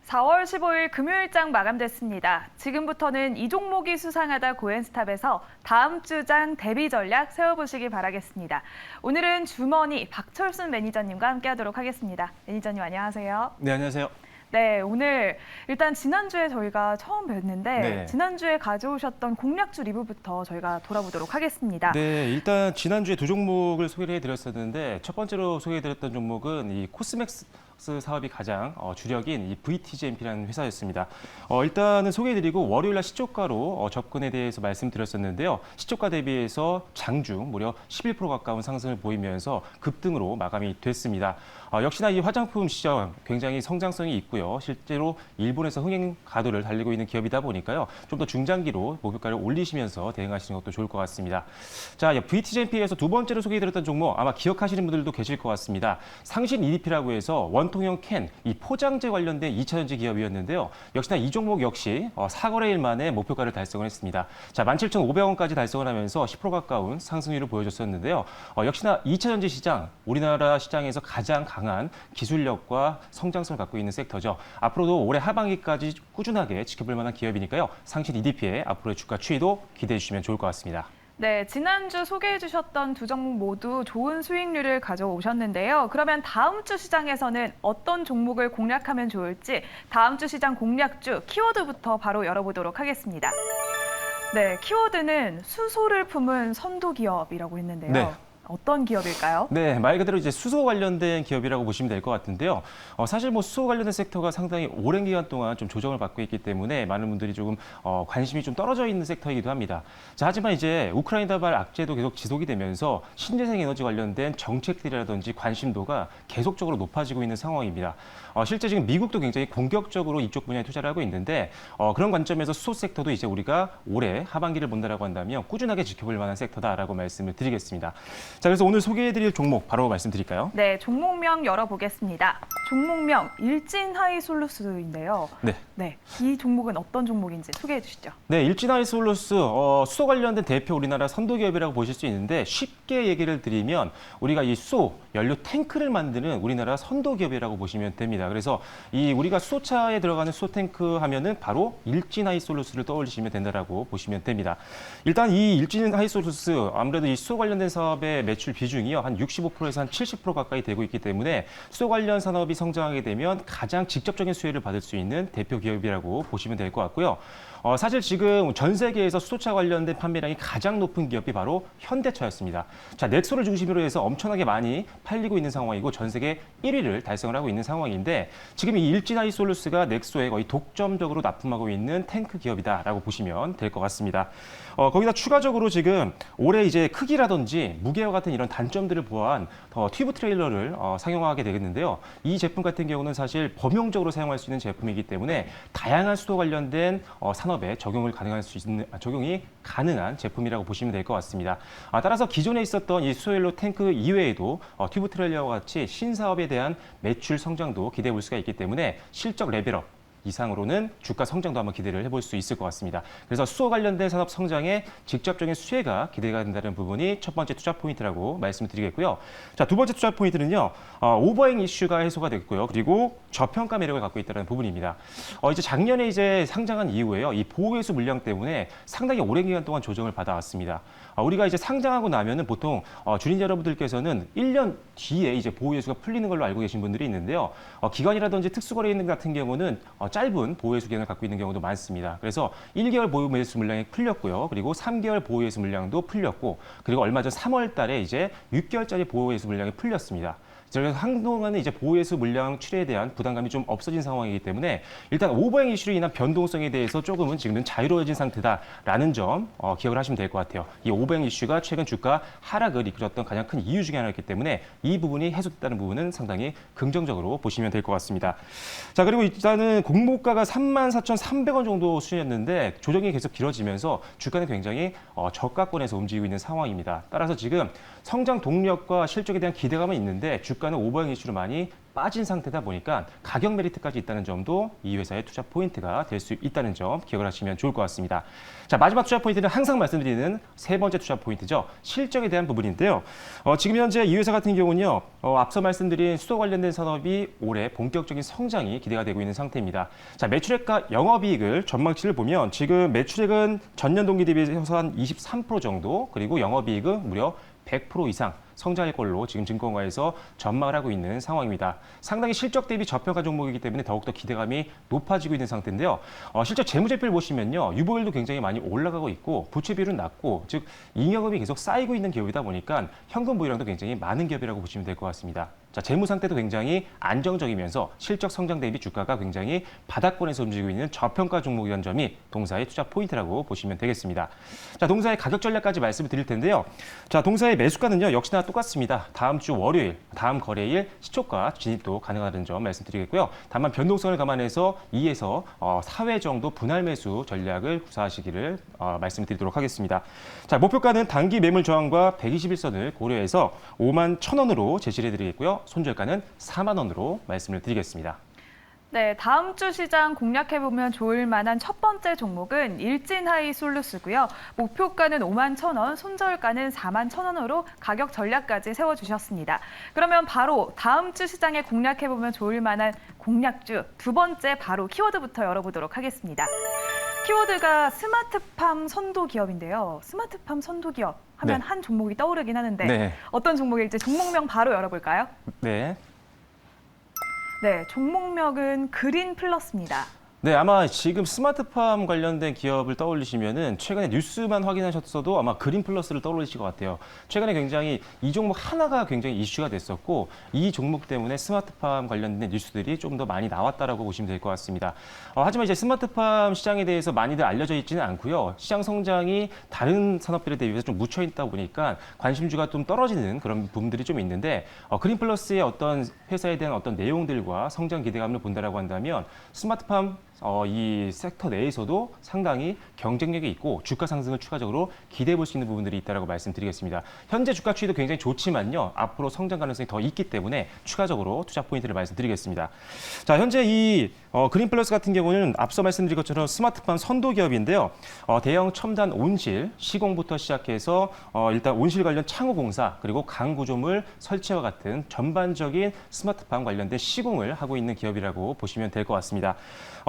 4월 15일 금요일장 마감됐습니다. 지금부터는 이 종목이 수상하다 고엔스탑에서 다음 주장 대비 전략 세워보시기 바라겠습니다. 오늘은 주머니 박철순 매니저님과 함께하도록 하겠습니다. 매니저님 안녕하세요. 네, 안녕하세요. 네, 오늘 일단 지난주에 저희가 처음 뵀는데 네. 지난주에 가져오셨던 공략주 리뷰부터 저희가 돌아보도록 하겠습니다. 네, 일단 지난주에 두 종목을 소개를 해드렸었는데 첫 번째로 소개해드렸던 종목은 이 코스맥스 사업이 가장 주력인 이 VTGMP라는 회사였습니다. 일단은 소개해드리고 월요일날 시초가로 접근에 대해서 말씀드렸었는데요. 시초가 대비해서 장중 무려 11% 가까운 상승을 보이면서 급등으로 마감이 됐습니다. 역시나 이 화장품 시장 굉장히 성장성이 있고요. 실제로 일본에서 흥행 가도를 달리고 있는 기업이다 보니까요. 좀 더 중장기로 목표가를 올리시면서 대응하시는 것도 좋을 것 같습니다. 자, VTGMP에서 두 번째로 소개해드렸던 종목 아마 기억하시는 분들도 계실 것 같습니다. 상신 EDP라고 해서 원통형 캔, 이 포장재 관련된 2차전지 기업이었는데요. 역시나 이 종목 역시 4거래일 만에 목표가를 달성을 했습니다. 자, 17,500원까지 달성을 하면서 10% 가까운 상승률을 보여줬었는데요. 역시나 2차전지 시장, 우리나라 시장에서 가장 강한 기술력과 성장성을 갖고 있는 섹터죠. 앞으로도 올해 하반기까지 꾸준하게 지켜볼 만한 기업이니까요. 상신 EDP의 앞으로의 주가 추이도 기대해 주시면 좋을 것 같습니다. 네, 지난주 소개해 주셨던 두 종목 모두 좋은 수익률을 가져오셨는데요. 그러면 다음 주 시장에서는 어떤 종목을 공략하면 좋을지 다음 주 시장 공략주 키워드부터 바로 열어보도록 하겠습니다. 네, 키워드는 수소를 품은 선도 기업이라고 했는데요. 네. 어떤 기업일까요? 네, 말 그대로 이제 수소 관련된 기업이라고 보시면 될 것 같은데요. 사실 뭐 수소 관련된 섹터가 상당히 오랜 기간 동안 좀 조정을 받고 있기 때문에 많은 분들이 조금 관심이 좀 떨어져 있는 섹터이기도 합니다. 자, 하지만 이제 우크라이나발 악재도 계속 지속이 되면서 신재생 에너지 관련된 정책들이라든지 관심도가 계속적으로 높아지고 있는 상황입니다. 실제 지금 미국도 굉장히 공격적으로 이쪽 분야에 투자를 하고 있는데 그런 관점에서 수소 섹터도 이제 우리가 올해 하반기를 본다라고 한다면 꾸준하게 지켜볼 만한 섹터다라고 말씀을 드리겠습니다. 자, 그래서 오늘 소개해드릴 종목 바로 말씀드릴까요? 네, 종목명 열어보겠습니다. 종목명 일진하이솔루스인데요. 네. 네, 이 종목은 어떤 종목인지 소개해 주시죠. 네, 일진하이솔루스 수소 관련된 대표 우리나라 선도 기업이라고 보실 수 있는데 쉽게 얘기를 드리면 우리가 이 수소 연료 탱크를 만드는 우리나라 선도 기업이라고 보시면 됩니다. 그래서 이 우리가 수소차에 들어가는 수소 탱크 하면은 바로 일진하이솔루스를 떠올리시면 된다라고 보시면 됩니다. 일단 이 일진하이솔루스 아무래도 이 수소 관련된 사업의 매출 비중이요 한 65%에서 한 70% 가까이 되고 있기 때문에 수소 관련 산업이 성장하게 되면 가장 직접적인 수혜를 받을 수 있는 대표 기업이라고 보시면 될 것 같고요. 사실 지금 전 세계에서 수소차 관련된 판매량이 가장 높은 기업이 바로 현대차였습니다. 자, 넥소를 중심으로 해서 엄청나게 많이 팔리고 있는 상황이고 전 세계 1위를 달성을 하고 있는 상황인데 지금 이 일진하이솔루스가 넥소에 거의 독점적으로 납품하고 있는 탱크 기업이다라고 보시면 될 것 같습니다. 거기다 추가적으로 지금 올해 이제 크기라든지 무게와 같은 이런 단점들을 보완 튜브 트레일러를 상용하게 되겠는데요. 이 제품 같은 경우는 사실 범용적으로 사용할 수 있는 제품이기 때문에 다양한 수도 관련된 산업에 적용이 가능한 제품이라고 보시면 될 것 같습니다. 따라서 기존에 있었던 이 수소연료 탱크 이외에도 튜브 트레일러와 같이 신사업에 대한 매출 성장도 기대해 볼 수가 있기 때문에 실적 레벨업 이상으로는 주가 성장도 한번 기대를 해볼 수 있을 것 같습니다. 그래서 수소 관련된 산업 성장에 직접적인 수혜가 기대가 된다는 부분이 첫 번째 투자 포인트라고 말씀을 드리겠고요. 자, 두 번째 투자 포인트는요. 오버행 이슈가 해소가 됐고요. 그리고 저평가 매력을 갖고 있다는 부분입니다. 이제 작년에 이제 상장한 이후에요. 이 보호회수 물량 때문에 상당히 오랜 기간 동안 조정을 받아왔습니다. 우리가 이제 상장하고 나면은 보통 주린 여러분들께서는 1년 뒤에 이제 보호회수가 풀리는 걸로 알고 계신 분들이 있는데요. 기관이라든지 특수거래인 같은 경우는 짧은 보호회수 기간을 갖고 있는 경우도 많습니다. 그래서 1개월 보호회수 물량이 풀렸고요. 그리고 3개월 보호회수 물량도 풀렸고 그리고 얼마 전 3월 달에 이제 6개월짜리 보호회수 물량이 풀렸습니다. 그래서 한동안은 이제 보호회수 물량 출회에 대한 부담감이 좀 없어진 상황이기 때문에 일단 오버행 이슈로 인한 변동성에 대해서 조금은 지금은 자유로워진 상태다라는 점 기억을 하시면 될 것 같아요. 이 오버행 이슈가 최근 주가 하락을 이끌었던 가장 큰 이유 중에 하나였기 때문에 이 부분이 해소됐다는 부분은 상당히 긍정적으로 보시면 될 것 같습니다. 자, 그리고 일단은 공모가가 34,300원 정도 수준이었는데 조정이 계속 길어지면서 주가는 굉장히 저가권에서 움직이고 있는 상황입니다. 따라서 지금 성장 동력과 실적에 대한 기대감은 있는데 주가 주가는 오버행 이슈로 많이 빠진 상태다 보니까 가격 메리트까지 있다는 점도 이 회사의 투자 포인트가 될 수 있다는 점 기억을 하시면 좋을 것 같습니다. 자, 마지막 투자 포인트는 항상 말씀드리는 세 번째 투자 포인트죠. 실적에 대한 부분인데요. 지금 현재 이 회사 같은 경우는요. 앞서 말씀드린 수소 관련된 산업이 올해 본격적인 성장이 기대가 되고 있는 상태입니다. 자, 매출액과 영업이익을 전망치를 보면 지금 매출액은 전년 동기 대비해서 한 23% 정도, 그리고 영업이익은 무려 100% 이상 성장할 걸로 지금 증권가에서 전망을 하고 있는 상황입니다. 상당히 실적 대비 저평가 종목이기 때문에 더욱더 기대감이 높아지고 있는 상태인데요. 실제 재무제표를 보시면요. 유보율도 굉장히 많이 올라가고 있고 부채 비율은 낮고, 즉 잉여금이 계속 쌓이고 있는 기업이다 보니까 현금 보유량도 굉장히 많은 기업이라고 보시면 될 것 같습니다. 자, 재무 상태도 굉장히 안정적이면서 실적 성장 대비 주가가 굉장히 바닥권에서 움직이고 있는 저평가 종목이라는 점이 동사의 투자 포인트라고 보시면 되겠습니다. 자, 동사의 가격 전략까지 말씀을 드릴 텐데요. 자, 동사의 매수가는요, 역시나 똑같습니다. 다음 주 월요일, 다음 거래일 시초가 진입도 가능하다는 점 말씀드리겠고요. 다만 변동성을 감안해서 2에서 4회 정도 분할 매수 전략을 구사하시기를 말씀드리도록 하겠습니다. 자, 목표가는 단기 매물 저항과 121선을 고려해서 51,000원으로 제시를 해드리겠고요. 손절가는 4만 원으로 말씀을 드리겠습니다. 네, 다음 주 시장 공략해보면 좋을 만한 첫 번째 종목은 일진하이솔루스고요. 목표가는 51,000원, 손절가는 41,000원으로 가격 전략까지 세워주셨습니다. 그러면 바로 다음 주 시장에 공략해보면 좋을 만한 공략주 두 번째 바로 키워드부터 열어보도록 하겠습니다. 키워드가 스마트팜 선도 기업인데요. 스마트팜 선도 기업 하면 네. 한 종목이 떠오르긴 하는데 네. 어떤 종목일지 종목명 바로 열어볼까요? 네. 네, 종목명은 그린 플러스입니다. 네, 아마 지금 스마트팜 관련된 기업을 떠올리시면은 최근에 뉴스만 확인하셨어도 아마 그린 플러스를 떠올리실 것 같아요. 최근에 굉장히 이 종목 하나가 굉장히 이슈가 됐었고, 이 종목 때문에 스마트팜 관련된 뉴스들이 좀 더 많이 나왔다라고 보시면 될 것 같습니다. 하지만 이제 스마트팜 시장에 대해서 많이들 알려져 있지는 않고요. 시장 성장이 다른 산업들에 대비해서 좀 묻혀 있다 보니까 관심주가 좀 떨어지는 그런 부분들이 좀 있는데, 그린 플러스의 어떤 회사에 대한 어떤 내용들과 성장 기대감을 본다라고 한다면 스마트팜 이 섹터 내에서도 상당히 경쟁력이 있고 주가 상승을 추가적으로 기대해 볼 수 있는 부분들이 있다고 말씀드리겠습니다. 현재 주가 추이도 굉장히 좋지만요. 앞으로 성장 가능성이 더 있기 때문에 추가적으로 투자 포인트를 말씀드리겠습니다. 자, 현재 이 그린 플러스 같은 경우는 앞서 말씀드린 것처럼 스마트팜 선도 기업인데요. 대형 첨단 온실, 시공부터 시작해서 일단 온실 관련 창호 공사, 그리고 강 구조물 설치와 같은 전반적인 스마트팜 관련된 시공을 하고 있는 기업이라고 보시면 될 것 같습니다.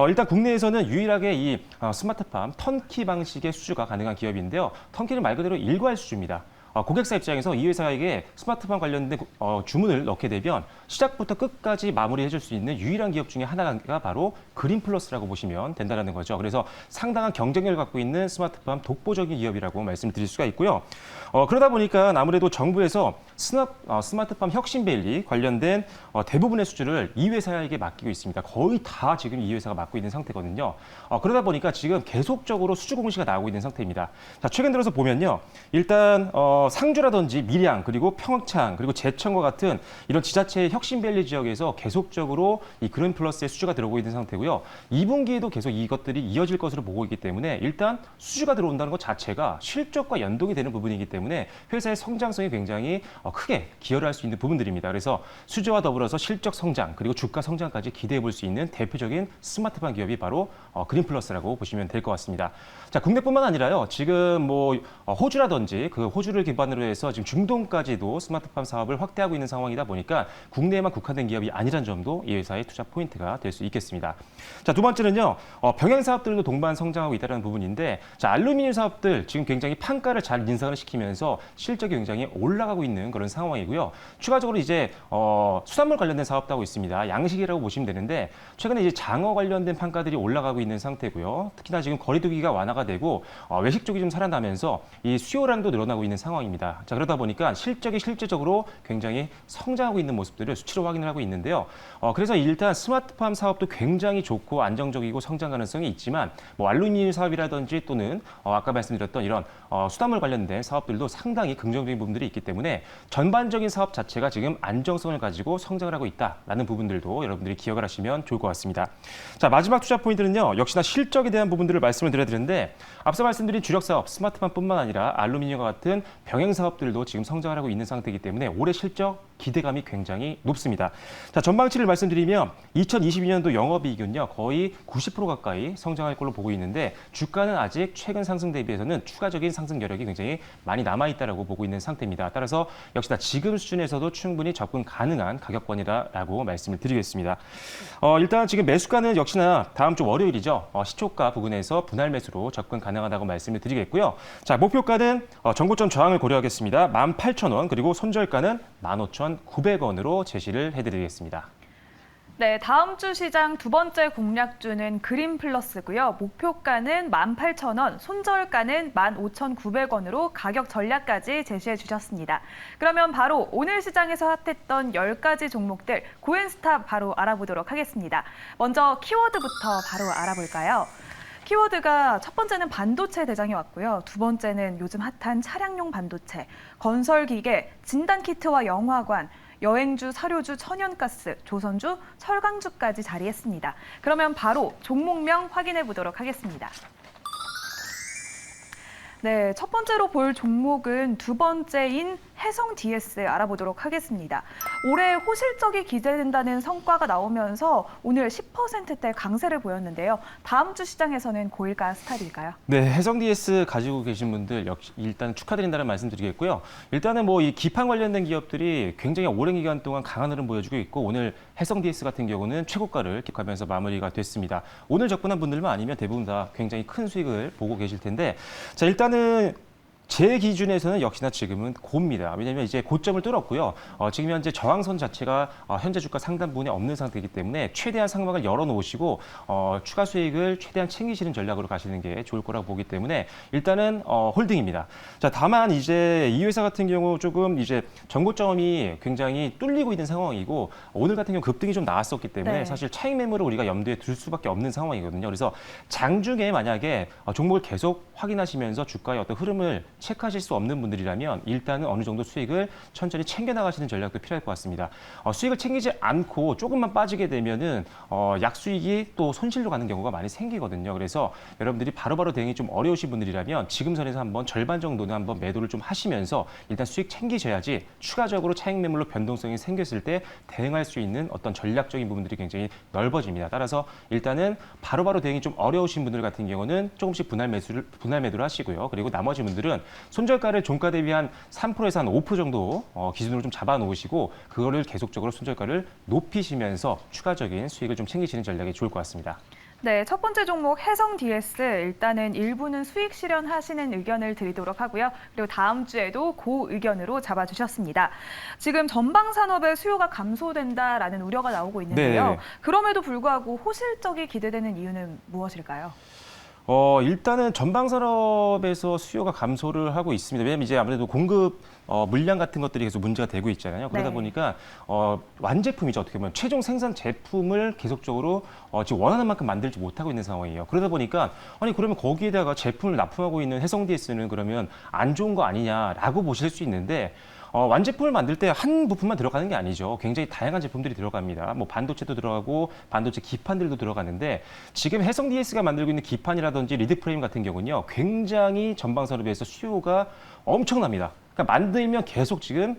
일단 국내에서는 유일하게 이 스마트팜 턴키 방식의 수주가 가능한 기업인데요. 턴키는 말 그대로 일괄 수주입니다. 고객사 입장에서 이 회사에게 스마트팜 관련된 주문을 넣게 되면 시작부터 끝까지 마무리해 줄 수 있는 유일한 기업 중에 하나가 바로 그린 플러스라고 보시면 된다는 거죠. 그래서 상당한 경쟁력을 갖고 있는 스마트팜 독보적인 기업이라고 말씀드릴 수가 있고요. 그러다 보니까 아무래도 정부에서 스마트팜 혁신밸리 관련된 대부분의 수주를 이 회사에게 맡기고 있습니다. 거의 다 지금 이 회사가 맡고 있는 상태거든요. 그러다 보니까 지금 계속적으로 수주 공시가 나오고 있는 상태입니다. 자, 최근 들어서 보면요. 일단 상주라든지 밀양, 그리고 평창, 그리고 제천과 같은 이런 지자체의 혁신밸리 지역에서 계속적으로 이 그린 플러스의 수주가 들어오고 있는 상태고요. 2분기에도 계속 이것들이 이어질 것으로 보고 있기 때문에 일단 수주가 들어온다는 것 자체가 실적과 연동이 되는 부분이기 때문에 회사의 성장성이 굉장히 크게 기여를 할 수 있는 부분들입니다. 그래서 수주와 더불어서 실적 성장, 그리고 주가 성장까지 기대해 볼 수 있는 대표적인 스마트팜 기업이 바로 그린 플러스라고 보시면 될 것 같습니다. 자, 국내뿐만 아니라요. 지금 뭐 호주라든지 그 호주를 기반으로 해서 지금 중동까지도 스마트팜 사업을 확대하고 있는 상황이다 보니까 국내에만 국한된 기업이 아니란 점도 이 회사의 투자 포인트가 될 수 있겠습니다. 자, 두 번째는요. 병행 사업들도 동반 성장하고 있다는 부분인데, 자, 알루미늄 사업들 지금 굉장히 판가를 잘 인상을 시키면서 실적이 굉장히 올라가고 있는 그런 상황이고요. 추가적으로 이제 수산물 관련된 사업도 하고 있습니다. 양식이라고 보시면 되는데 최근에 이제 장어 관련된 판가들이 올라가고 있는 상태고요. 특히나 지금 거리두기가 완화가 되고 외식 쪽이 좀 살아나면서 이 수요량도 늘어나고 있는 상황입니다. 자, 그러다 보니까 실적이 실제적으로 굉장히 성장하고 있는 모습들을 수치로 확인을 하고 있는데요. 그래서 일단 스마트팜 사업도 굉장히 좋고 안정적이고 성장 가능성이 있지만 뭐 알루미늄 사업이라든지 또는 아까 말씀드렸던 이런 수산물 관련된 사업들도 상당히 긍정적인 부분들이 있기 때문에 전반적인 사업 자체가 지금 안정성을 가지고 성장을 하고 있다라는 부분들도 여러분들이 기억을 하시면 좋을 것 같습니다. 자, 마지막 투자 포인트는요. 역시나 실적에 대한 부분들을 말씀을 드려야 되는데 앞서 말씀드린 주력 사업 스마트팜뿐만 아니라 알루미늄과 같은 병행 사업들도 지금 성장을 하고 있는 상태이기 때문에 올해 실적 기대감이 굉장히 높습니다. 자, 전망치를 말씀드리면 2022년도 영업이익은요 거의 90% 가까이 성장할 걸로 보고 있는데 주가는 아직 최근 상승 대비해서는 추가적인 상승 여력이 굉장히 많이 남아있다라고 보고 있는 상태입니다. 따라서 역시나 지금 수준에서도 충분히 접근 가능한 가격권이라고 말씀을 드리겠습니다. 일단 지금 매수가는 역시나 다음 주 월요일이죠. 시초가 부근에서 분할 매수로 접근 가능하다고 말씀을 드리겠고요. 자, 목표가는 전고점 저항을 고려하겠습니다. 18,000원 그리고 손절가는 15,900원으로 제시를 해드리겠습니다. 네, 다음 주 시장 두 번째 공략주는 그린플러스고요. 목표가는 18,000원, 손절가는 15,900원으로 가격 전략까지 제시해 주셨습니다. 그러면 바로 오늘 시장에서 핫했던 10가지 종목들 고엔스타 바로 알아보도록 하겠습니다. 먼저 키워드부터 바로 알아볼까요? 키워드가 첫 번째는 반도체 대장이 왔고요. 두 번째는 요즘 핫한 차량용 반도체, 건설기계, 진단키트와 영화관, 여행주, 사료주, 천연가스, 조선주, 철강주까지 자리했습니다. 그러면 바로 종목명 확인해 보도록 하겠습니다. 네, 첫 번째로 볼 종목은 두 번째인 해성 DS 알아보도록 하겠습니다. 올해 호실적이 기대된다는 성과가 나오면서 오늘 10%대 강세를 보였는데요. 다음 주 시장에서는 고일까요, 스탑일까요? 네, 해성 DS 가지고 계신 분들 역시 일단 축하드린다는 말씀드리겠고요. 일단은 뭐 이 기판 관련된 기업들이 굉장히 오랜 기간 동안 강한 흐름 보여주고 있고 오늘 해성 DS 같은 경우는 최고가를 기록하면서 마무리가 됐습니다. 오늘 접근한 분들만 아니면 대부분 다 굉장히 큰 수익을 보고 계실 텐데 자, 일단은 제 기준에서는 역시나 지금은 고입니다. 왜냐하면 이제 고점을 뚫었고요. 지금 현재 저항선 자체가 현재 주가 상단 부분에 없는 상태이기 때문에 최대한 상방을 열어놓으시고 추가 수익을 최대한 챙기시는 전략으로 가시는 게 좋을 거라고 보기 때문에 일단은 홀딩입니다. 자, 다만 이제 이 회사 같은 경우 조금 이제 전고점이 굉장히 뚫리고 있는 상황이고 오늘 같은 경우 급등이 좀 나왔었기 때문에 네. 사실 차익 매물을 우리가 염두에 둘 수밖에 없는 상황이거든요. 그래서 장중에 만약에 종목을 계속 확인하시면서 주가의 어떤 흐름을 체크하실 수 없는 분들이라면 일단은 어느 정도 수익을 천천히 챙겨 나가시는 전략도 필요할 것 같습니다. 수익을 챙기지 않고 조금만 빠지게 되면은 약수익이 또 손실로 가는 경우가 많이 생기거든요. 그래서 여러분들이 바로바로 대응이 좀 어려우신 분들이라면 지금 선에서 한번 절반 정도는 한번 매도를 좀 하시면서 일단 수익 챙기셔야지 추가적으로 차익 매물로 변동성이 생겼을 때 대응할 수 있는 어떤 전략적인 부분들이 굉장히 넓어집니다. 따라서 일단은 바로바로 대응이 좀 어려우신 분들 같은 경우는 조금씩 분할 매도를 하시고요. 그리고 나머지 분들은 손절가를 종가 대비 한 3%에서 한 5% 정도 기준으로 좀 잡아 놓으시고 그거를 계속적으로 손절가를 높이시면서 추가적인 수익을 좀 챙기시는 전략이 좋을 것 같습니다. 네, 첫 번째 종목 해성 DS 일단은 일부는 수익 실현하시는 의견을 드리도록 하고요. 그리고 다음 주에도 그 의견으로 잡아주셨습니다. 지금 전방 산업의 수요가 감소된다라는 우려가 나오고 있는데요. 네. 그럼에도 불구하고 호실적이 기대되는 이유는 무엇일까요? 일단은 전방산업에서 수요가 감소를 하고 있습니다. 왜냐하면 이제 아무래도 공급 물량 같은 것들이 계속 문제가 되고 있잖아요. 그러다 네. 보니까 완제품이죠. 어떻게 보면 최종 생산 제품을 계속적으로 지금 원하는 만큼 만들지 못하고 있는 상황이에요. 그러다 보니까 아니 그러면 거기에다가 제품을 납품하고 있는 해성 DS는 그러면 안 좋은 거 아니냐라고 보실 수 있는데 완제품을 만들 때 한 부품만 들어가는 게 아니죠. 굉장히 다양한 제품들이 들어갑니다. 뭐 반도체도 들어가고 반도체 기판들도 들어가는데 지금 해성 DS가 만들고 있는 기판이라든지 리드 프레임 같은 경우는요. 굉장히 전방산업에서 수요가 엄청납니다. 그러니까 만들면 계속 지금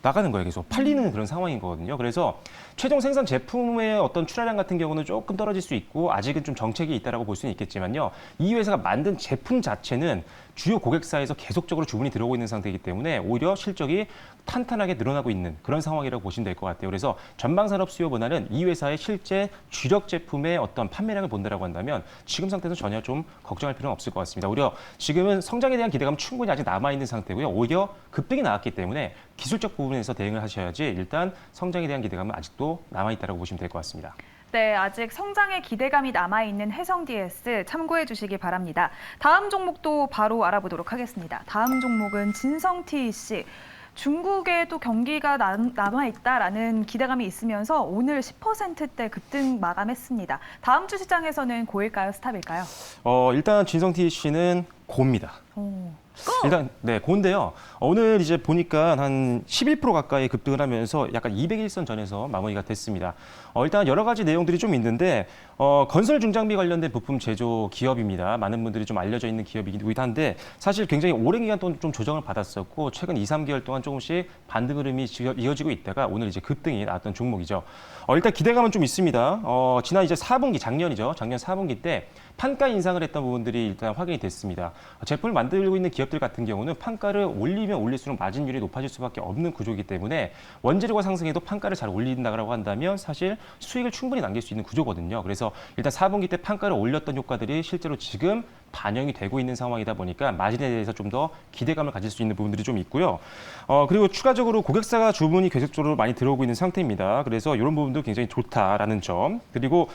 나가는 거예요. 계속 팔리는 그런 상황인 거거든요. 그래서 최종 생산 제품의 어떤 출하량 같은 경우는 조금 떨어질 수 있고 아직은 좀 정책이 있다라고 볼 수는 있겠지만요. 이 회사가 만든 제품 자체는 주요 고객사에서 계속적으로 주문이 들어오고 있는 상태이기 때문에 오히려 실적이 탄탄하게 늘어나고 있는 그런 상황이라고 보시면 될 것 같아요. 그래서 전방산업 수요보다는 이 회사의 실제 주력 제품의 어떤 판매량을 본다라고 한다면 지금 상태에서 전혀 좀 걱정할 필요는 없을 것 같습니다. 오히려 지금은 성장에 대한 기대감은 충분히 아직 남아있는 상태고요. 오히려 급등이 나왔기 때문에 기술적 부분에서 대응을 하셔야지 일단 성장에 대한 기대감은 아직도 남아있다고 보시면 될 것 같습니다. 네, 아직 성장의 기대감이 남아있는 해성 DS 참고해 주시기 바랍니다. 다음 종목도 바로 알아보도록 하겠습니다. 다음 종목은 진성 TEC. 중국에도 경기가 남아있다라는 기대감이 있으면서 오늘 10%대 급등 마감했습니다. 다음 주 시장에서는 고일까요, 스탑일까요? 일단 진성 TEC는 고입니다. 일단 네 고인데요. 오늘 이제 보니까 한 11% 가까이 급등을 하면서 약간 200일선 전에서 마무리가 됐습니다. 일단 여러 가지 내용들이 좀 있는데 건설 중장비 관련된 부품 제조 기업입니다. 많은 분들이 좀 알려져 있는 기업이기도 한데 사실 굉장히 오랜 기간 동안 좀 조정을 받았었고 최근 2, 3개월 동안 조금씩 반등 흐름이 이어지고 있다가 오늘 이제 급등이 나왔던 종목이죠. 일단 기대감은 좀 있습니다. 지난 이제 4분기 작년이죠. 작년 4분기 때 판가 인상을 했던 부분들이 일단 확인이 됐습니다. 제품을 만들고 있는 기업들 같은 경우는 판가를 올리면 올릴수록 마진율이 높아질 수밖에 없는 구조이기 때문에 원재료가 상승해도 판가를 잘 올린다고 한다면 사실 수익을 충분히 남길 수 있는 구조거든요. 그래서 일단 4분기 때 판가를 올렸던 효과들이 실제로 지금 반영이 되고 있는 상황이다 보니까 마진에 대해서 좀 더 기대감을 가질 수 있는 부분들이 좀 있고요. 그리고 추가적으로 고객사가 주문이 계속적으로 많이 들어오고 있는 상태입니다. 그래서 이런 부분도 굉장히 좋다라는 점. 그리고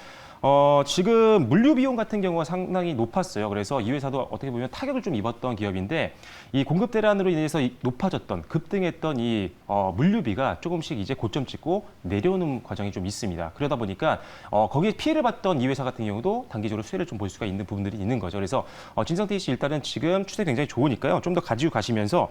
지금 물류 비용 같은 경우가 상당히 높았어요. 그래서 이 회사도 어떻게 보면 타격을 좀 입었던 기업인데 이 공급 대란으로 인해서 높아졌던 급등했던 이 물류비가 조금씩 이제 고점 찍고 내려오는 과정이 좀 있습니다. 그러다 보니까 거기에 피해를 봤던 이 회사 같은 경우도 단기적으로 수혜를 좀 볼 수가 있는 부분들이 있는 거죠. 그래서 진성태 씨 일단은 지금 추세 굉장히 좋으니까요. 좀 더 가지고 가시면서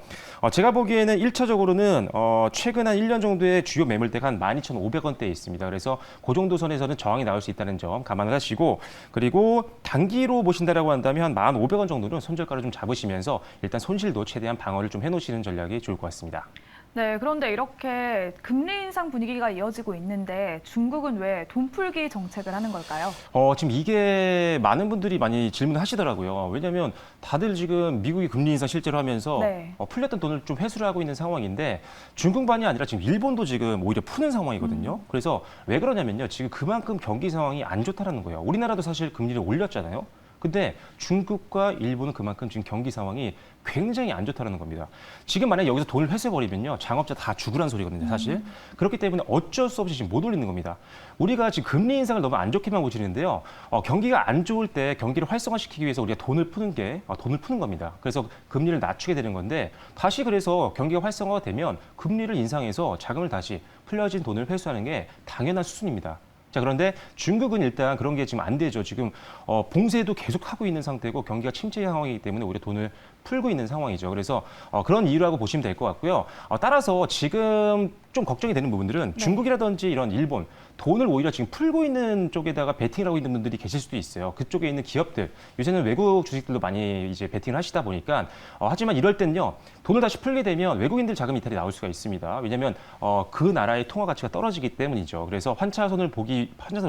제가 보기에는 1차적으로는 최근 한 1년 정도의 주요 매물대가 한 12,500원대에 있습니다. 그래서 그 정도 선에서는 저항이 나올 수 있다는 점 감안을 하시고 그리고 단기로 보신다라고 한다면 한 1,500원 정도는 손절가를 좀 잡으시면서 일단 손실도 최대한 방어를 좀 해놓으시는 전략이 좋을 것 같습니다. 네, 그런데 이렇게 금리 인상 분위기가 이어지고 있는데 중국은 왜 돈풀기 정책을 하는 걸까요? 지금 이게 많은 분들이 많이 질문하시더라고요. 왜냐하면 다들 지금 미국이 금리 인상 실제로 하면서 네. 풀렸던 돈을 좀 회수를 하고 있는 상황인데 중국만이 아니라 지금 일본도 지금 오히려 푸는 상황이거든요. 그래서 왜 그러냐면요. 지금 그만큼 경기 상황이 안 좋다라는 거예요. 우리나라도 사실 금리를 올렸잖아요. 근데 중국과 일본은 그만큼 지금 경기 상황이 굉장히 안 좋다는 겁니다. 지금 만약에 여기서 돈을 회수해버리면요. 장업자 다 죽으란 소리거든요, 사실. 그렇기 때문에 어쩔 수 없이 지금 못 올리는 겁니다. 우리가 지금 금리 인상을 너무 안 좋게만 보시는데요. 경기가 안 좋을 때 경기를 활성화시키기 위해서 우리가 돈을 푸는 게 돈을 푸는 겁니다. 그래서 금리를 낮추게 되는 건데 다시 그래서 경기가 활성화가 되면 금리를 인상해서 자금을 다시 풀려진 돈을 회수하는 게 당연한 수순입니다. 자, 그런데 중국은 일단 그런 게 지금 안 되죠. 지금 봉쇄도 계속 하고 있는 상태고 경기가 침체 상황이기 때문에 오히려 돈을 풀고 있는 상황이죠. 그래서 그런 이유라고 보시면 될 것 같고요. 따라서 지금 좀 걱정이 되는 부분들은 중국이라든지 이런 일본 돈을 오히려 지금 풀고 있는 쪽에다가 베팅을 하고 있는 분들이 계실 수도 있어요. 그쪽에 있는 기업들 요새는 외국 주식들도 많이 이제 베팅을 하시다 보니까 하지만 이럴 땐요 돈을 다시 풀게 되면 외국인들 자금 이탈이 나올 수가 있습니다. 왜냐하면 그 나라의 통화 가치가 떨어지기 때문이죠. 그래서 환차선을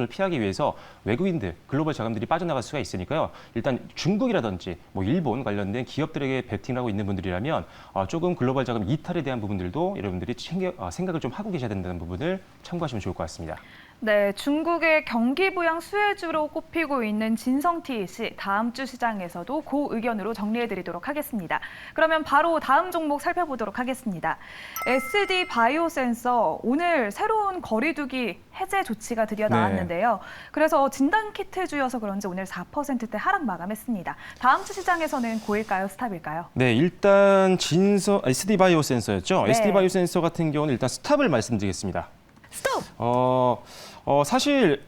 피하기 위해서 외국인들 글로벌 자금들이 빠져나갈 수가 있으니까요. 일단 중국이라든지 뭐 일본 관련된 기업들에게 베팅을 하고 있는 분들이라면 조금 글로벌 자금 이탈에 대한 부분들도 여러분들이 생각을 좀 하고 계셔야 된다는 부분을 참고하시면 좋을 것 같습니다. 네, 중국의 경기 부양 수혜주로 꼽히고 있는 진성티 씨, 다음 주 시장에서도 그 의견으로 정리해드리도록 하겠습니다. 그러면 바로 다음 종목 살펴보도록 하겠습니다. SD 바이오센서, 오늘 새로운 거리두기 해제 조치가 드디어 나왔는데요. 그래서 진단키트주여서 그런지 오늘 4%대 하락 마감했습니다. 다음 주 시장에서는 고일까요, 스탑일까요? 네, 일단 SD 바이오센서였죠. 네. SD 바이오센서 같은 경우는 일단 스탑을 말씀드리겠습니다. 스톱! 사실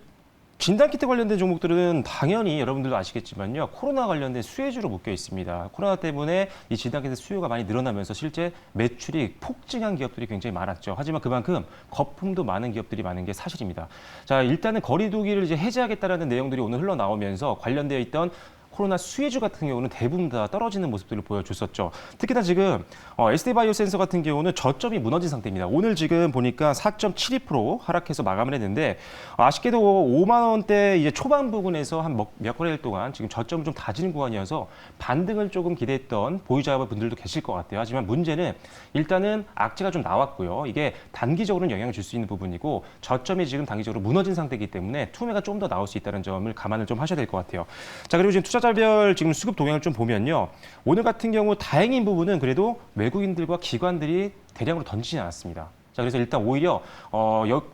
진단키트 관련된 종목들은 당연히 여러분들도 아시겠지만요. 코로나 관련된 수혜주로 묶여 있습니다. 코로나 때문에 이 진단키트 수요가 많이 늘어나면서 실제 매출이 폭증한 기업들이 굉장히 많았죠. 하지만 그만큼 거품도 많은 기업들이 많은 게 사실입니다. 자, 일단은 거리두기를 이제 해제하겠다라는 내용들이 오늘 흘러나오면서 관련되어 있던 코로나 수혜주 같은 경우는 대부분 다 떨어지는 모습들을 보여줬었죠. 특히나 지금 SD바이오센서 같은 경우는 저점이 무너진 상태입니다. 오늘 지금 보니까 4.72% 하락해서 마감을 했는데 아쉽게도 5만 원대 이제 초반 부분에서 한 몇 거래일 동안 지금 저점을 좀 다지는 구간이어서 반등을 조금 기대했던 보유자분들도 계실 것 같아요. 하지만 문제는 일단은 악재가 좀 나왔고요. 이게 단기적으로는 영향을 줄 수 있는 부분이고 저점이 지금 단기적으로 무너진 상태이기 때문에 투매가 좀 더 나올 수 있다는 점을 감안을 좀 하셔야 될 것 같아요. 자, 그리고 지금 투자자별 지금 수급 동향을 좀 보면요. 오늘 같은 경우 다행인 부분은 그래도 외국인들과 기관들이 대량으로 던지지 않았습니다. 자, 그래서 일단 오히려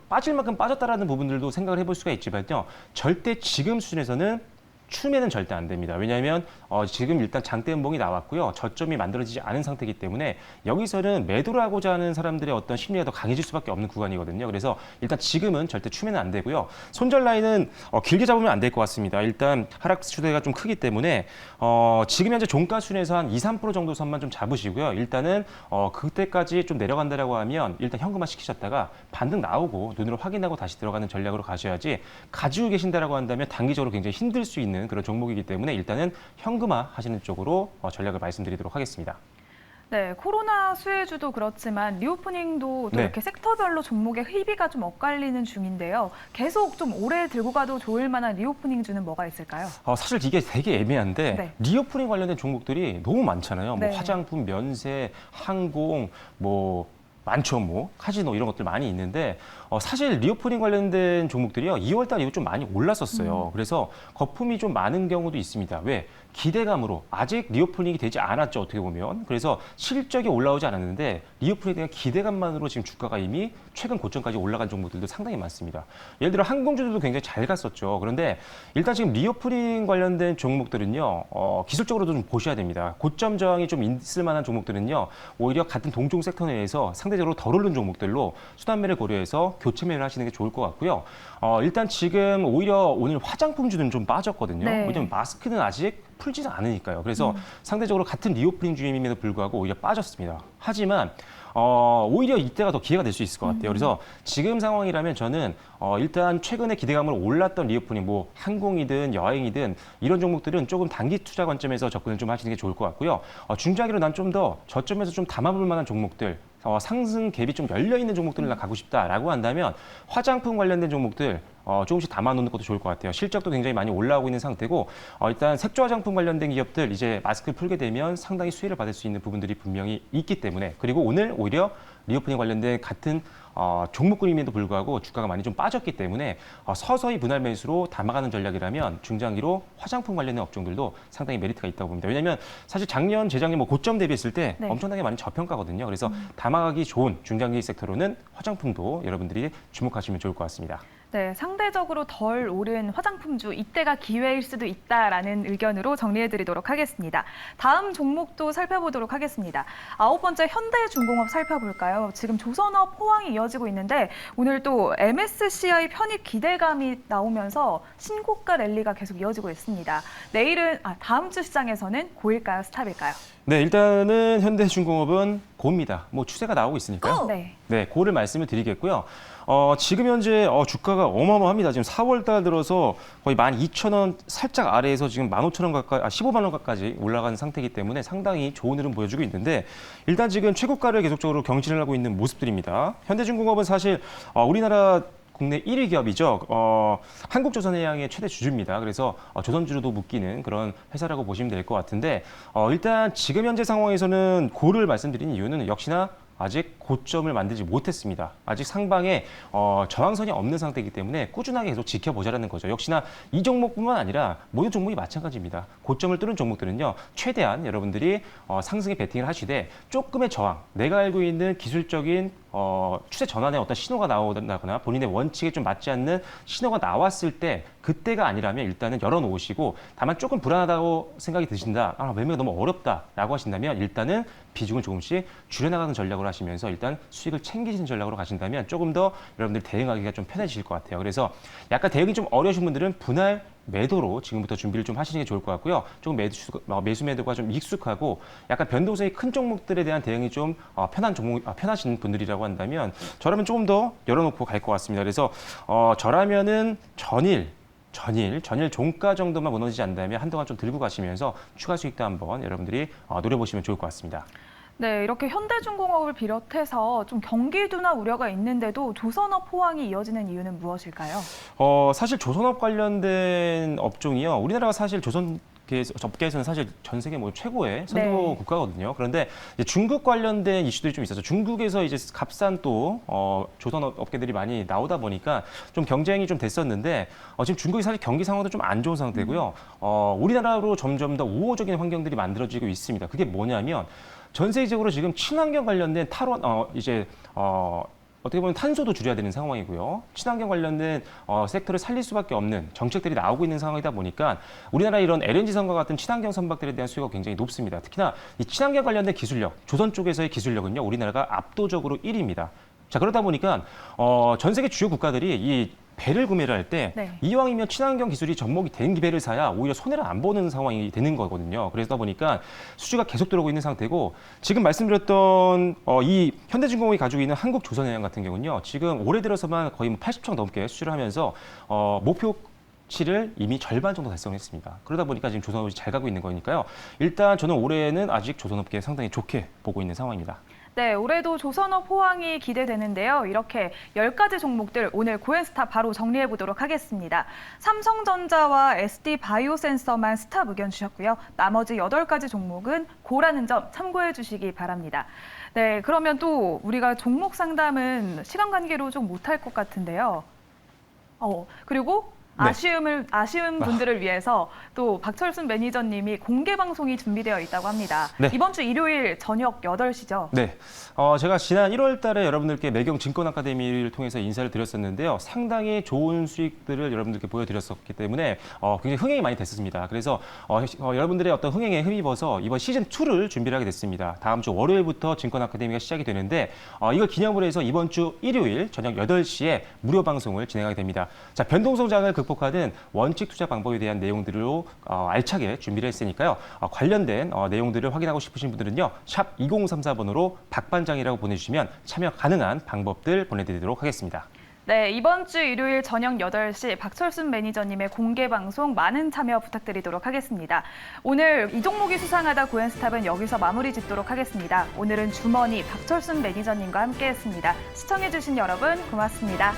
빠질 만큼 빠졌다라는 부분들도 생각을 해볼 수가 있지만요. 절대 지금 수준에서는 추매는 절대 안 됩니다. 왜냐하면 지금 일단 장대 음봉이 나왔고요. 저점이 만들어지지 않은 상태이기 때문에 여기서는 매도를 하고자 하는 사람들의 어떤 심리가 더 강해질 수밖에 없는 구간이거든요. 그래서 일단 지금은 절대 추매는 안 되고요. 손절 라인은 길게 잡으면 안 될 것 같습니다. 일단 하락 추세가 좀 크기 때문에 지금 현재 종가 순에서 한 2, 3% 정도 선만 좀 잡으시고요. 일단은 그때까지 좀 내려간다라고 하면 일단 현금화 시키셨다가 반등 나오고 눈으로 확인하고 다시 들어가는 전략으로 가셔야지 가지고 계신다라고 한다면 단기적으로 굉장히 힘들 수 있는 그런 종목이기 때문에 일단은 현금화 하시는 쪽으로 전략을 말씀드리도록 하겠습니다. 네, 코로나 수혜주도 그렇지만 리오프닝도 또 네. 이렇게 섹터별로 종목의 희비가 좀 엇갈리는 중인데요. 계속 좀 오래 들고 가도 좋을 만한 리오프닝주는 뭐가 있을까요? 사실 이게 되게 애매한데 네. 리오프닝 관련된 종목들이 너무 많잖아요. 네. 뭐 화장품, 면세, 항공, 뭐 많죠, 뭐 카지노 이런 것들 많이 있는데 사실 리오프닝 관련된 종목들이요 2월달 이후 좀 많이 올랐었어요. 그래서 거품이 좀 많은 경우도 있습니다. 왜? 기대감으로 아직 리오프닝이 되지 않았죠, 어떻게 보면. 그래서 실적이 올라오지 않았는데 리오프닝에 대한 기대감만으로 지금 주가가 이미 최근 고점까지 올라간 종목들도 상당히 많습니다. 예를 들어 항공주들도 굉장히 잘 갔었죠. 그런데 일단 지금 리오프닝 관련된 종목들은요 기술적으로도 좀 보셔야 됩니다. 고점 저항이 좀 있을 만한 종목들은요 오히려 같은 동종 섹터 내에서 상대적으로 덜 오른 종목들로 수단매를 고려해서 교체 매매를 하시는 게 좋을 것 같고요. 일단 지금 오히려 오늘 화장품주는 좀 빠졌거든요. 네. 왜냐면 마스크는 아직 풀지는 않으니까요. 그래서 상대적으로 같은 리오프닝 주임임에도 불구하고 오히려 빠졌습니다. 하지만 오히려 이때가 더 기회가 될 수 있을 것 같아요. 그래서 지금 상황이라면 저는 일단 최근에 기대감으로 올랐던 리오프닝, 뭐 항공이든 여행이든 이런 종목들은 조금 단기 투자 관점에서 접근을 좀 하시는 게 좋을 것 같고요. 중장기로 난 좀 더 저점에서 좀 담아볼 만한 종목들, 상승 갭이 좀 열려 있는 종목들을 나 가고 싶다라고 한다면 화장품 관련된 종목들 조금씩 담아놓는 것도 좋을 것 같아요. 실적도 굉장히 많이 올라오고 있는 상태고 일단 색조 화장품 관련된 기업들 이제 마스크를 풀게 되면 상당히 수혜를 받을 수 있는 부분들이 분명히 있기 때문에 그리고 오늘 오히려 리오프닝 관련된 같은 종목군임에도 불구하고 주가가 많이 좀 빠졌기 때문에 서서히 분할 매수로 담아가는 전략이라면 중장기로 화장품 관련된 업종들도 상당히 메리트가 있다고 봅니다. 왜냐하면 사실 작년, 재작년 뭐 고점 대비했을 때 네. 엄청나게 많이 저평가거든요. 그래서 담아가기 좋은 중장기 섹터로는 화장품도 여러분들이 주목하시면 좋을 것 같습니다. 네, 상대적으로 덜 오른 화장품주, 이때가 기회일 수도 있다라는 의견으로 정리해드리도록 하겠습니다. 다음 종목도 살펴보도록 하겠습니다. 9번째 현대중공업 살펴볼까요? 지금 조선업 호황이 이어지고 있는데 오늘 또 MSCI 편입 기대감이 나오면서 신고가 랠리가 계속 이어지고 있습니다. 내일은 다음 주 시장에서는 고일까요, 스탑일까요? 네, 일단은 현대중공업은 고입니다. 뭐 추세가 나오고 있으니까요. 네. 네, 고를 말씀을 드리겠고요. 지금 현재 주가가 어마어마합니다. 지금 4월 달 들어서 거의 12,000원 살짝 아래에서 지금 15,000원 가까이, 15만 원까지 올라간 상태이기 때문에 상당히 좋은 흐름 보여주고 있는데 일단 지금 최고가를 계속적으로 경신을 하고 있는 모습들입니다. 현대중공업은 사실 우리나라 국내 1위 기업이죠. 한국조선해양의 최대 주주입니다. 그래서 조선주로도 묶이는 그런 회사라고 보시면 될 것 같은데 일단 지금 현재 상황에서는 고를 말씀드린 이유는 역시나 아직 고점을 만들지 못했습니다. 아직 상방에 저항선이 없는 상태이기 때문에 꾸준하게 계속 지켜보자라는 거죠. 역시나 이 종목뿐만 아니라 모든 종목이 마찬가지입니다. 고점을 뚫은 종목들은요. 최대한 여러분들이 상승에 베팅을 하시되 조금의 저항, 내가 알고 있는 기술적인 추세 전환의 어떤 신호가 나오거나 본인의 원칙에 좀 맞지 않는 신호가 나왔을 때 그때가 아니라면 일단은 열어놓으시고 다만 조금 불안하다고 생각이 드신다. 매매가 너무 어렵다라고 하신다면 일단은 비중을 조금씩 줄여나가는 전략으로 하시면서 일단 수익을 챙기시는 전략으로 가신다면 조금 더 여러분들 대응하기가 좀 편해지실 것 같아요. 그래서 약간 대응이 좀 어려우신 분들은 분할 매도로 지금부터 준비를 좀 하시는 게 좋을 것 같고요. 조금 매수 매도가 좀 익숙하고 약간 변동성이 큰 종목들에 대한 대응이 좀 편하신 분들이라고 한다면 저라면 조금 더 열어놓고 갈 것 같습니다. 그래서 저라면은 전일 종가 정도만 무너지지 않는다면 한동안 좀 들고 가시면서 추가 수익도 한번 여러분들이 노려보시면 좋을 것 같습니다. 네, 이렇게 현대중공업을 비롯해서 좀 경기 둔화 우려가 있는데도 조선업 호황이 이어지는 이유는 무엇일까요? 사실 조선업 관련된 업종이요. 우리나라가 사실 업계에서는 사실 전 세계 뭐 최고의 선도 네. 국가거든요. 그런데 이제 중국 관련된 이슈들이 좀 있어서 중국에서 이제 값싼 또 조선업 업계들이 많이 나오다 보니까 좀 경쟁이 좀 됐었는데 지금 중국이 사실 경기 상황도 좀 안 좋은 상태고요. 우리나라로 점점 더 우호적인 환경들이 만들어지고 있습니다. 그게 뭐냐면 전 세계적으로 지금 친환경 관련된 탈원 어떻게 보면 탄소도 줄여야 되는 상황이고요. 친환경 관련된 섹터를 살릴 수밖에 없는 정책들이 나오고 있는 상황이다 보니까 우리나라 이런 LNG선과 같은 친환경 선박들에 대한 수요가 굉장히 높습니다. 특히나 이 친환경 관련된 기술력, 조선 쪽에서의 기술력은요, 우리나라가 압도적으로 1위입니다. 자, 그러다 보니까 전 세계 주요 국가들이 이 배를 구매를 할 때 네. 이왕이면 친환경 기술이 접목이 된 배를 사야 오히려 손해를 안 보는 상황이 되는 거거든요. 그러다 보니까 수주가 계속 들어오고 있는 상태고 지금 말씀드렸던 이 현대중공업이 가지고 있는 한국조선해양 같은 경우는요. 지금 올해 들어서만 거의 80척 넘게 수주를 하면서 목표치를 이미 절반 정도 달성했습니다. 그러다 보니까 지금 조선업이 잘 가고 있는 거니까요. 일단 저는 올해는 아직 조선업계 상당히 좋게 보고 있는 상황입니다. 네, 올해도 조선업 호황이 기대되는데요. 이렇게 10가지 종목들 오늘 고엔스타 바로 정리해 보도록 하겠습니다. 삼성전자와 SD 바이오센서만 스탑 의견 주셨고요. 나머지 8가지 종목은 고라는 점 참고해 주시기 바랍니다. 네, 그러면 또 우리가 종목 상담은 시간 관계로 좀 못할 것 같은데요. 그리고 네. 아쉬운 분들을 위해서 또 박철순 매니저님이 공개 방송이 준비되어 있다고 합니다. 네. 이번 주 일요일 저녁 8시죠. 네, 제가 지난 1월 달에 여러분들께 매경 증권 아카데미를 통해서 인사를 드렸었는데요. 상당히 좋은 수익들을 여러분들께 보여드렸었기 때문에 굉장히 흥행이 많이 됐습니다. 그래서 여러분들의 어떤 흥행에 힘입어서 이번 시즌 2를 준비를 하게 됐습니다. 다음 주 월요일부터 증권 아카데미가 시작이 되는데 이걸 기념으로 해서 이번 주 일요일 저녁 8시에 무료 방송을 진행하게 됩니다. 자, 변동성장을 극복하는 원칙 투자 방법에 대한 내용들로 알차게 준비를 했으니까요. 관련된 내용들을 확인하고 싶으신 분들은요. 샵 2034번으로 박반장이라고 보내주시면 참여 가능한 방법들 보내드리도록 하겠습니다. 네, 이번 주 일요일 저녁 8시 박철순 매니저님의 공개 방송 많은 참여 부탁드리도록 하겠습니다. 오늘 이 종목이 수상하다 고엔스탑은 여기서 마무리 짓도록 하겠습니다. 오늘은 주머니 박철순 매니저님과 함께했습니다. 시청해주신 여러분 고맙습니다.